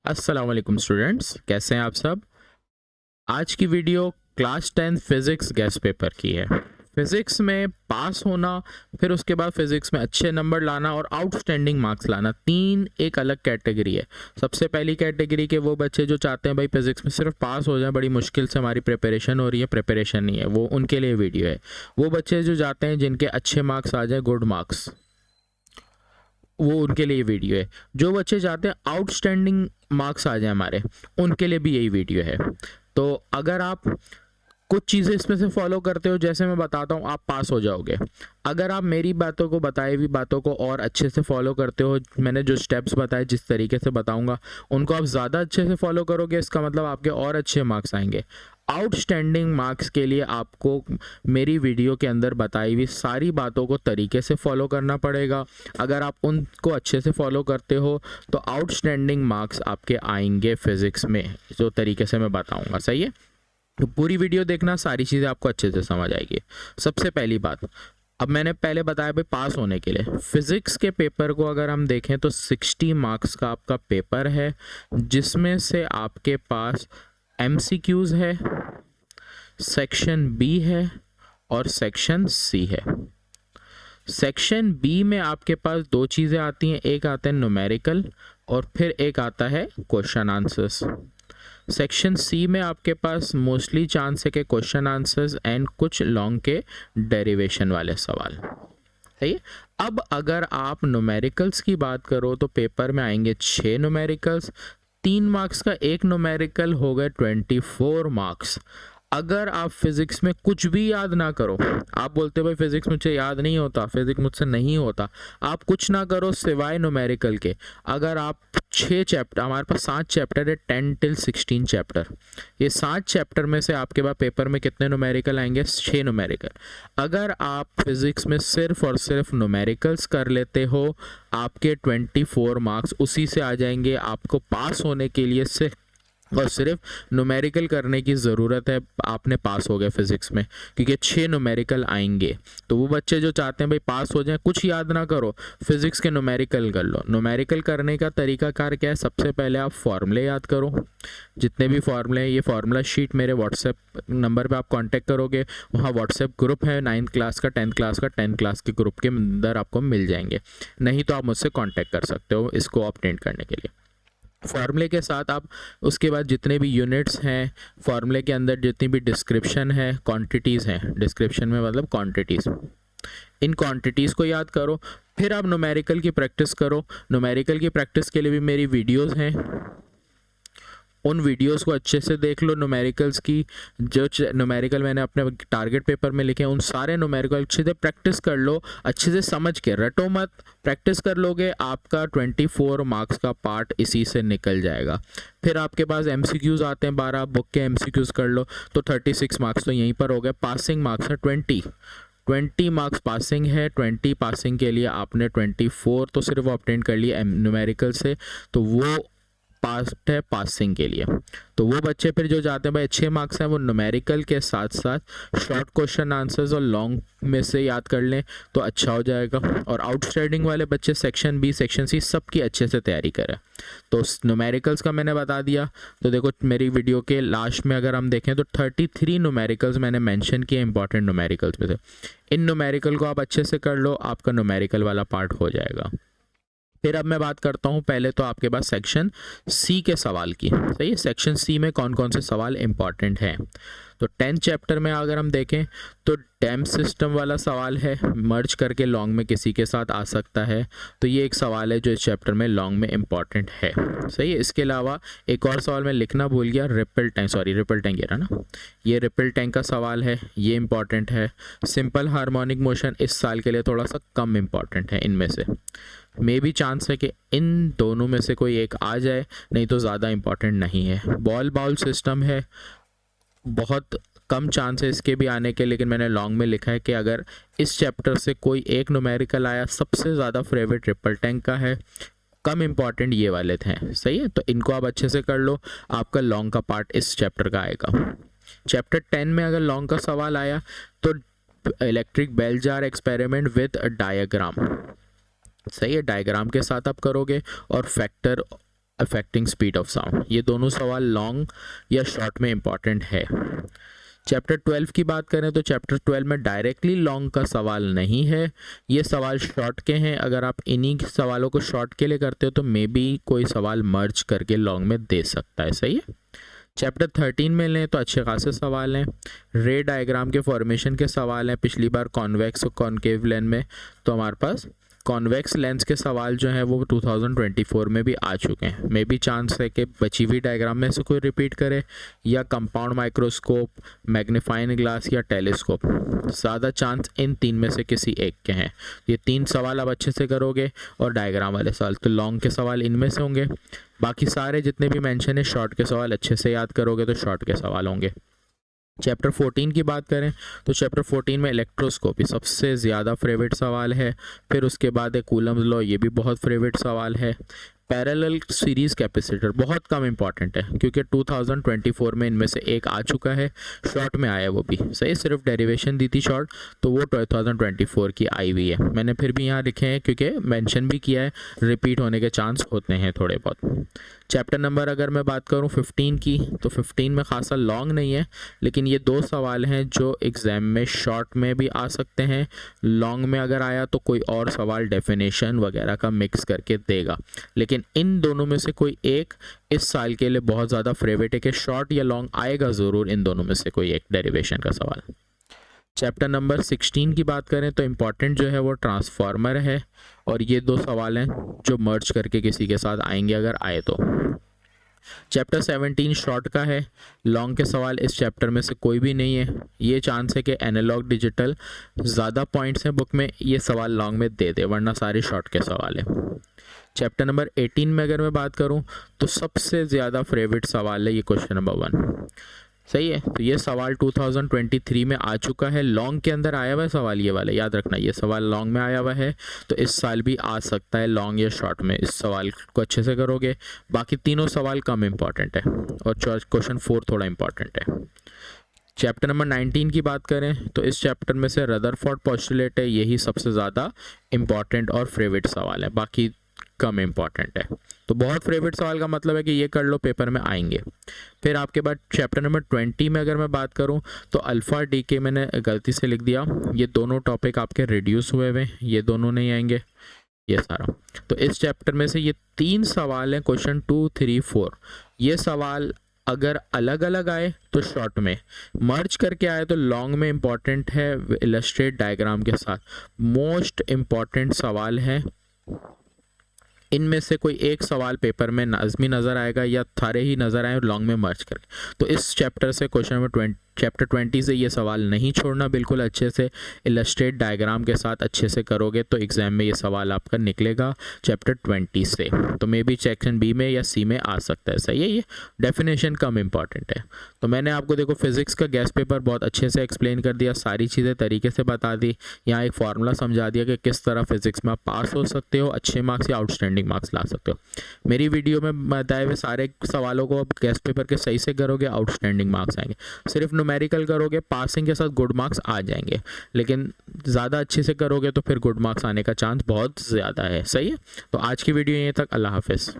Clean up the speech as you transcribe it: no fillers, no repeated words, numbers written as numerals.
अस्सलाम वालेकुम स्टूडेंट्स, कैसे हैं आप सब। आज की video class 10 physics guest paper की है। फिज़िक्स में पास होना, फिर उसके बाद फिज़िक्स में अच्छे नंबर लाना और आउटस्टैंडिंग मार्क्स लाना, तीन एक अलग कैटेगरी है। सबसे पहली कैटेगरी के वो बच्चे जो चाहते हैं भाई फिज़िक्स में सिर्फ पास हो जाए, बड़ी मुश्किल से हमारी प्रिपरेशन हो रही है, प्रिपरेशन नहीं है, वो उनके लिए वीडियो है। वो बच्चे जो चाहते हैं जिनके अच्छे मार्क्स आ जाए, गुड मार्क्स, वो उनके लिए वीडियो है। जो बच्चे चाहते हैं आउटस्टैंडिंग मार्क्स आ जाए हमारे, उनके लिए भी यही वीडियो है। तो अगर आप कुछ चीज़ें इसमें से फॉलो करते हो, जैसे मैं बताता हूँ, आप पास हो जाओगे। अगर आप मेरी बातों को, बताई हुई बातों को और अच्छे से फॉलो करते हो, मैंने जो स्टेप्स बताए, जिस तरीके से बताऊंगा उनको आप ज़्यादा अच्छे से फॉलो करोगे, इसका मतलब आपके और अच्छे मार्क्स आएंगे। आउटस्टैंडिंग मार्क्स के लिए आपको मेरी वीडियो के अंदर बताई हुई सारी बातों को तरीके से फॉलो करना पड़ेगा। अगर आप उनको अच्छे से फॉलो करते हो तो आउटस्टैंडिंग मार्क्स आपके आएंगे फिज़िक्स में, जो तरीके से मैं बताऊंगा। सही है, तो पूरी वीडियो देखना, सारी चीज़ें आपको अच्छे से समझ आएगी। सबसे पहली बात, अब मैंने पहले बताया भाई पास होने के लिए फिज़िक्स के पेपर को अगर हम देखें तो 60 मार्क्स का आपका पेपर है, जिसमें से आपके पास MCQs है, सेक्शन बी है और सेक्शन सी है। सेक्शन बी में आपके पास दो चीज़ें आती हैं, एक आता है न्यूमेरिकल और फिर एक आता है क्वेश्चन आंसर्स। सेक्शन सी में आपके पास मोस्टली चांस है कि क्वेश्चन आंसर्स एंड कुछ लॉन्ग के डेरिवेशन वाले सवाल। सही है। अब अगर आप न्यूमेरिकल्स की बात करो तो पेपर में आएंगे 6 न्यूमेरिकल्स, 3 मार्क्स का एक न्यूमेरिकल हो गए 24 मार्क्स। अगर आप फिज़िक्स में कुछ भी याद ना करो, आप बोलते हो भाई फिज़िक्स मुझसे याद नहीं होता, फिज़िक्स मुझसे नहीं होता, आप कुछ ना करो सिवाय न्यूमेरिकल के। अगर आप 6 चैप्टर, हमारे पास 7 चैप्टर है, 10 till 16 चैप्टर, ये 7 चैप्टर में से आपके पास पेपर में कितने न्यूमेरिकल आएंगे? 6 न्यूमेरिकल। अगर आप फिज़िक्स में सिर्फ और सिर्फ न्यूमेरिकल्स कर लेते हो, आपके 24 मार्क्स उसी से आ जाएंगे। आपको पास होने के लिए सिर्फ और सिर्फ न्यूमेरिकल करने की ज़रूरत है, आपने पास हो गए फिज़िक्स में, क्योंकि 6 न्यूमेरिकल आएंगे। तो वो बच्चे जो चाहते हैं भाई पास हो जाएं, कुछ याद ना करो, फिज़िक्स के न्यूमेरिकल कर लो। न्यूमेरिकल करने का तरीकाकार क्या है? सबसे पहले आप फॉर्मूले याद करो, जितने भी फॉर्मूले हैं। ये फार्मूला शीट मेरे व्हाट्सएप नंबर पे आप कांटेक्ट करोगे, वहाँ व्हाट्सएप ग्रुप है 9th क्लास का, 10th क्लास का, 10th क्लास के ग्रुप के अंदर आपको मिल जाएंगे। नहीं तो आप मुझसे कांटेक्ट कर सकते हो इसको ऑब्टेन करने के लिए। फार्मूले के साथ आप उसके बाद जितने भी यूनिट्स हैं, फार्मूले के अंदर जितनी भी डिस्क्रिप्शन है, क्वांटिटीज़ हैं, डिस्क्रिप्शन में मतलब क्वांटिटीज़, इन क्वांटिटीज़ को याद करो। फिर आप न्यूमेरिकल की प्रैक्टिस करो। न्यूमेरिकल की प्रैक्टिस के लिए भी मेरी वीडियोस हैं, उन वीडियोस को अच्छे से देख लो। न्यूमेरिकल्स की जो न्यूमेरिकल मैंने अपने टारगेट पेपर में लिखे हैं, उन सारे न्यूमेरिकल अच्छे से प्रैक्टिस कर लो, अच्छे से समझ के, रटो मत। प्रैक्टिस कर लोगे, आपका 24 मार्क्स का पार्ट इसी से निकल जाएगा। फिर आपके पास MCQs आते हैं 12, बुक के MCQs कर लो तो 36 मार्क्स तो यहीं पर हो गए। पासिंग मार्क्स है 20 मार्क्स पासिंग है। 20 पासिंग के लिए आपने 24 तो सिर्फ ऑब्टेन कर लिया न्यूमेरिकल से, तो वो पास्ट है पासिंग के लिए। तो वो बच्चे फिर जो चाहते हैं भाई अच्छे मार्क्स हैं, वो न्यूमेरिकल के साथ साथ शॉर्ट क्वेश्चन आंसर्स और लॉन्ग में से याद कर लें तो अच्छा हो जाएगा। और आउटस्टैंडिंग वाले बच्चे सेक्शन बी, सेक्शन सी सबकी अच्छे से तैयारी करें। तो न्यूमेरिकल्स का मैंने बता दिया। तो देखो मेरी वीडियो के लास्ट में अगर हम देखें तो 33 न्यूमेरिकल्स मैंने मेंशन किए इंपॉर्टेंट न्यूमेरिकल्स में से। इन न्यूमेरिकल को आप अच्छे से कर लो, आपका न्यूमेरिकल वाला पार्ट हो जाएगा। फिर अब मैं बात करता हूँ पहले तो आपके पास सेक्शन सी के सवाल की। सही है, सेक्शन सी में कौन कौन से सवाल इंपॉर्टेंट हैं। तो 10th चैप्टर में अगर हम देखें तो डैम सिस्टम वाला सवाल है, मर्ज करके लॉन्ग में किसी के साथ आ सकता है, तो ये एक सवाल है जो इस चैप्टर में लॉन्ग में इंपॉर्टेंट है। सही है। इसके अलावा एक और सवाल मैं लिखना भूल गया, रिपल टैंक ये रहा ना, ये रिपल टैंक का सवाल है, ये इंपॉर्टेंट है। सिंपल हार्मोनिक मोशन इस साल के लिए थोड़ा सा कम इंपॉर्टेंट है। इनमें से मे भी चांस है कि इन दोनों में से कोई एक आ जाए, नहीं तो ज़्यादा इंपॉर्टेंट नहीं है। बॉल बाउल सिस्टम है, बहुत कम चांस है इसके भी आने के, लेकिन मैंने लॉन्ग में लिखा है कि अगर इस चैप्टर से कोई एक न्यूमेरिकल आया, सबसे ज़्यादा फेवरेट ट्रिपल टैंक का है, कम इंपॉर्टेंट ये वाले थे। सही है, तो इनको आप अच्छे से कर लो, आपका लॉन्ग का पार्ट इस चैप्टर का आएगा। चैप्टर 10 में अगर लॉन्ग का सवाल आया तो electric bell jar experiment with diagram. सही है, डायग्राम के साथ आप करोगे और factor affecting speed of sound. ये दोनों सवाल लॉन्ग या शॉर्ट में इंपॉर्टेंट है। चैप्टर 12 की बात करें तो चैप्टर 12 में डायरेक्टली लॉन्ग का सवाल नहीं है, ये सवाल शॉर्ट के हैं। अगर आप इन्हीं सवालों को शॉर्ट के लिए करते हो तो मे बी कोई सवाल मर्ज करके लॉन्ग में दे सकता है, सही है। चैप्टर 13 में लें तो अच्छे खासे सवाल हैं। रे डायग्राम के फॉर्मेशन के सवाल हैं। पिछली बार कॉन्वेक्स और कॉन्केव लेंस में तो हमारे पास कॉन्वेक्स लेंस के सवाल जो हैं वो 2024 में भी आ चुके हैं। मे बी चांस है कि बची हुई डायग्राम में से कोई रिपीट करे, या कंपाउंड माइक्रोस्कोप, मैग्नीफाइंग ग्लास या टेलीस्कोप। ज़्यादा चांस इन तीन में से किसी एक के हैं। ये तीन सवाल आप अच्छे से करोगे और डायग्राम वाले सवाल तो लॉन्ग के सवाल इनमें से होंगे। बाकी सारे जितने भी मेंशन है शॉर्ट के सवाल अच्छे से याद करोगे तो शॉर्ट के सवाल होंगे। चैप्टर 14 की बात करें तो चैप्टर 14 में इलेक्ट्रोस्कोपी सबसे ज़्यादा फेवरेट सवाल है। फिर उसके बाद है कूलम्स लॉ, ये भी बहुत फेवरेट सवाल है। पैरेलल सीरीज़ कैपेसिटर बहुत कम इंपॉर्टेंट है क्योंकि 2024 में इनमें से एक आ चुका है, शॉर्ट में आया वो भी सही, सिर्फ डेरिवेशन दी थी शॉर्ट, तो वो 2024 की आई हुई है। मैंने फिर भी यहाँ लिखे हैं क्योंकि मेंशन भी किया है, रिपीट होने के चांस होते हैं थोड़े बहुत। चैप्टर नंबर अगर मैं बात करूँ 15 की तो 15 में खासा लॉन्ग नहीं है, लेकिन ये दो सवाल हैं जो एग्ज़ाम में शॉर्ट में भी आ सकते हैं। लॉन्ग में अगर आया तो कोई और सवाल डेफिनेशन वगैरह का मिक्स करके देगा, लेकिन इन दोनों में से कोई एक इस साल के लिए बहुत ज़्यादा फेवरेट है कि शॉर्ट या लॉन्ग आएगा ज़रूर, इन दोनों में से कोई एक डेरिवेशन का सवाल। चैप्टर नंबर 16 की बात करें तो इम्पॉर्टेंट जो है वो ट्रांसफार्मर है, और ये दो सवाल हैं जो मर्ज करके किसी के साथ आएंगे अगर आए तो। चैप्टर 17 शॉर्ट का है, लॉन्ग के सवाल इस चैप्टर में से कोई भी नहीं है। ये चांस है कि एनालॉग डिजिटल ज़्यादा पॉइंट्स हैं बुक में, ये सवाल लॉन्ग में दे दे, वरना सारे शॉर्ट के सवाल हैं। चैप्टर नंबर 18 में अगर मैं बात करूं तो सबसे ज़्यादा फेवरेट सवाल है ये क्वेश्चन नंबर 1, सही है। तो ये सवाल 2023 में आ चुका है, लॉन्ग के अंदर आया हुआ है सवाल ये वाला, याद रखना ये सवाल लॉन्ग में आया हुआ है, तो इस साल भी आ सकता है लॉन्ग या शॉर्ट में। इस सवाल को अच्छे से करोगे, बाकी तीनों सवाल कम इंपॉर्टेंट है और क्वेश्चन 4 थोड़ा इंपॉर्टेंट है। चैप्टर नंबर 19 की बात करें तो इस चैप्टर में से रदरफोर्ड पोस्टुलेट है, यही सबसे ज़्यादा इंपॉर्टेंट और फेवरेट सवाल है, बाकी कम इंपॉर्टेंट है। तो बहुत फेवरेट सवाल का मतलब है कि ये कर लो, पेपर में आएंगे। फिर आपके बाद चैप्टर नंबर 20 में अगर मैं बात करूं तो अल्फ़ा डी के मैंने गलती से लिख दिया, ये दोनों टॉपिक आपके रिड्यूस हुए हुए, ये दोनों नहीं आएंगे, ये सारा। तो इस चैप्टर में से ये 3 सवाल हैं, क्वेश्चन 2, 3, 4। ये सवाल अगर अलग अलग आए तो शॉर्ट में, मर्ज करके आए तो लॉन्ग में इंपॉर्टेंट है इलस्ट्रेट डायग्राम के साथ। मोस्ट इम्पॉर्टेंट सवाल है, इनमें से कोई एक सवाल पेपर में लाजमी नज़र आएगा या सारे ही नज़र आए लॉन्ग में मर्ज करके। तो इस चैप्टर से क्वेश्चन नंबर चैप्टर 20 से ये सवाल नहीं छोड़ना, बिल्कुल अच्छे से इलस्ट्रेट डायग्राम के साथ अच्छे से करोगे तो एग्ज़ाम में ये सवाल आपका निकलेगा चैप्टर 20 से। तो मे बी सेक्शन बी में या सी में आ सकता है, सही है। ये डेफिनेशन कम इंपॉर्टेंट है। तो मैंने आपको देखो फिज़िक्स का गैस पेपर बहुत अच्छे से एक्सप्लेन कर दिया, सारी चीज़ें तरीके से बता दी, यहाँ एक फार्मूला समझा दिया कि किस तरह फिज़िक्स में आप पास हो सकते हो, अच्छे मार्क्स या आउटस्टैंडिंग मार्क्स ला सकते हो। मेरी वीडियो में बताए हुए सारे सवालों को आप गैस पेपर के सही से करोगे, आउटस्टैंडिंग मार्क्स आएंगे। सिर्फ न्यूमेरिकल करोगे, पासिंग के साथ गुड मार्क्स आ जाएंगे, लेकिन ज़्यादा अच्छे से करोगे तो फिर गुड मार्क्स आने का चांस बहुत ज़्यादा है, सही है। तो आज की वीडियो यहीं तक, अल्लाह हाफिज़।